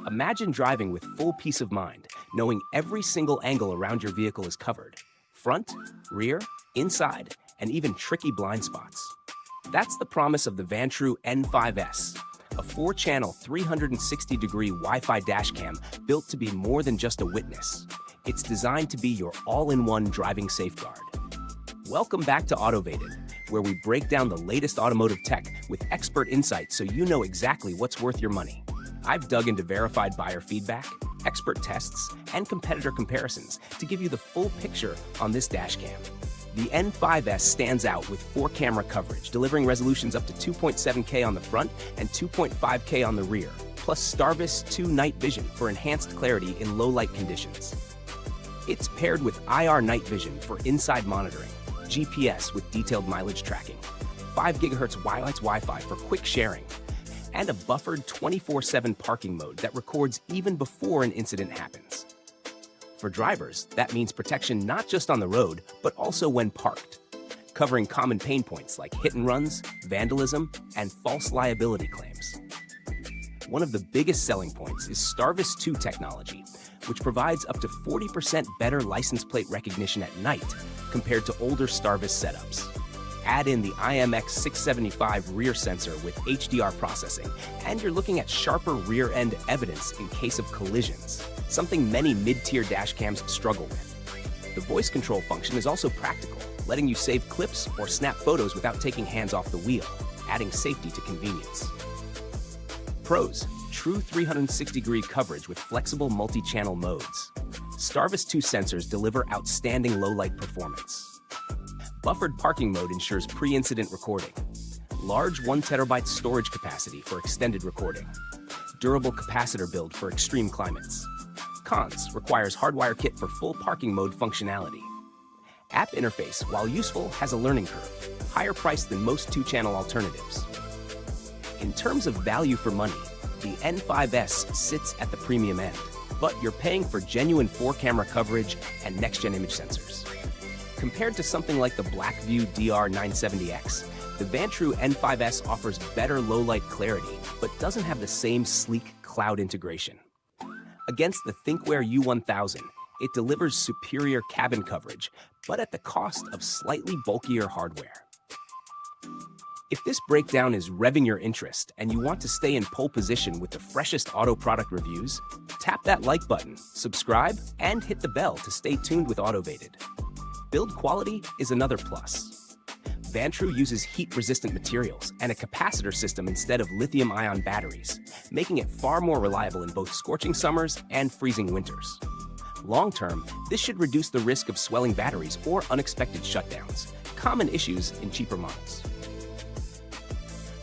Imagine driving with full peace of mind, knowing every single angle around your vehicle is covered. Front, rear, inside, and even tricky blind spots. That's the promise of the Vantrue N5S, a 4-channel 360-degree Wi-Fi dash cam built to be more than just a witness. It's designed to be your all-in-one driving safeguard. Welcome back to Autovated, where we break down the latest automotive tech with expert insight so you know exactly what's worth your money. I've dug into verified buyer feedback, expert tests, and competitor comparisons to give you the full picture on this dash cam. The N5S stands out with 4-camera coverage, delivering resolutions up to 2.7K on the front and 2.5K on the rear, plus STARVIS 2 night vision for enhanced clarity in low-light conditions. It's paired with IR night vision for inside monitoring, GPS with detailed mileage tracking, 5 GHz wireless Wi-Fi for quick sharing, and a buffered 24/7 parking mode that records even before an incident happens. For drivers, that means protection not just on the road, but also when parked, covering common pain points like hit and runs, vandalism, and false liability claims. One of the biggest selling points is STARVIS 2 technology, which provides up to 40% better license plate recognition at night compared to older STARVIS setups. Add in the IMX675 rear sensor with HDR processing, and you're looking at sharper rear-end evidence in case of collisions, something many mid-tier dash cams struggle with. The voice control function is also practical, letting you save clips or snap photos without taking hands off the wheel, adding safety to convenience. Pros: true 360-degree coverage with flexible multi-channel modes. STARVIS 2 sensors deliver outstanding low-light performance. Buffered parking mode ensures pre-incident recording. Large 1 TB storage capacity for extended recording. Durable capacitor build for extreme climates. Cons: requires hardwire kit for full parking mode functionality. App interface, while useful, has a learning curve, higher price than most 2-channel alternatives. In terms of value for money, the N5S sits at the premium end, but you're paying for genuine 4-camera coverage and next-gen image sensors. Compared to something like the Blackview DR970X, the Vantrue N5S offers better low-light clarity, but doesn't have the same sleek cloud integration. Against the Thinkware U1000, it delivers superior cabin coverage, but at the cost of slightly bulkier hardware. If this breakdown is revving your interest and you want to stay in pole position with the freshest auto product reviews, tap that like button, subscribe, and hit the bell to stay tuned with Autovated. Build quality is another plus. Vantrue uses heat-resistant materials and a capacitor system instead of lithium-ion batteries, making it far more reliable in both scorching summers and freezing winters. Long-term, this should reduce the risk of swelling batteries or unexpected shutdowns, common issues in cheaper models.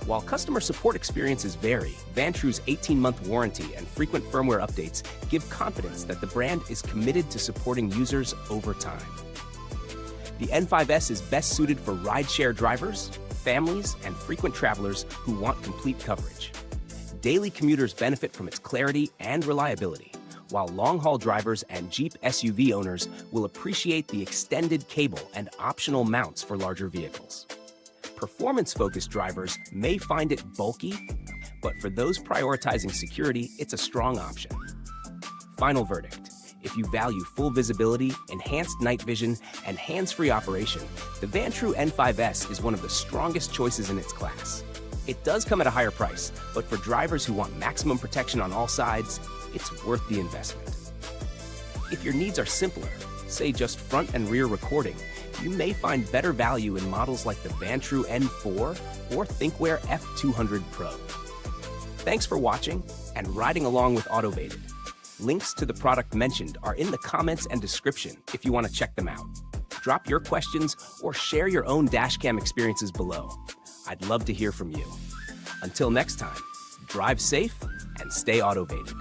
While customer support experiences vary, Vantrue's 18-month warranty and frequent firmware updates give confidence that the brand is committed to supporting users over time. The N5S is best suited for rideshare drivers, families, and frequent travelers who want complete coverage. Daily commuters benefit from its clarity and reliability, while long-haul drivers and Jeep SUV owners will appreciate the extended cable and optional mounts for larger vehicles. Performance-focused drivers may find it bulky, but for those prioritizing security, it's a strong option. Final verdict: if you value full visibility, enhanced night vision, and hands-free operation, the Vantrue N5S is one of the strongest choices in its class. It does come at a higher price, but for drivers who want maximum protection on all sides, it's worth the investment. If your needs are simpler, say just front and rear recording, you may find better value in models like the Vantrue N4 or Thinkware F200 Pro. Thanks for watching and riding along with Autovated. Links to the product mentioned are in the comments and description if you want to check them out. Drop your questions or share your own dashcam experiences below. I'd love to hear from you. Until next time, drive safe and stay Autovated.